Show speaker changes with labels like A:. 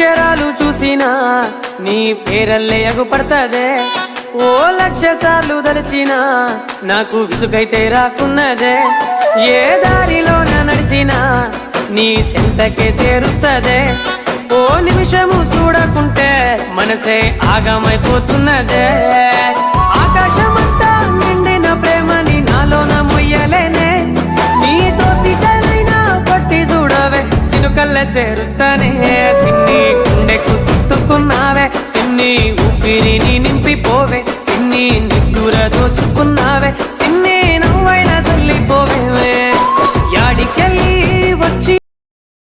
A: అక్షరాలు చూసినా నీ పేరల్లే ఎగుపడతదే ఓ లక్ష సార్లు దలిచినా నాకు విసుగైతే రాకున్నదే ఏ దారిలోన నడిచినా నీ సెంతకే చేరుస్తదే ఓ నిమిషము చూడకుంటే మనసే ఆగమైపోతున్నదే ఆకాశమంతా నిండిన ప్రేమని నాలోన మొయ్యలేనే నీతో సిటనైనా పట్టి చూడవే సినుకల్ల చేరుతానే సిన్ని గుండెకు చుట్టుకున్నావే సిన్ని ఊపిరిని నింపిపోవే సిన్ని నిద్దుర దోచుకున్నావే సిన్ని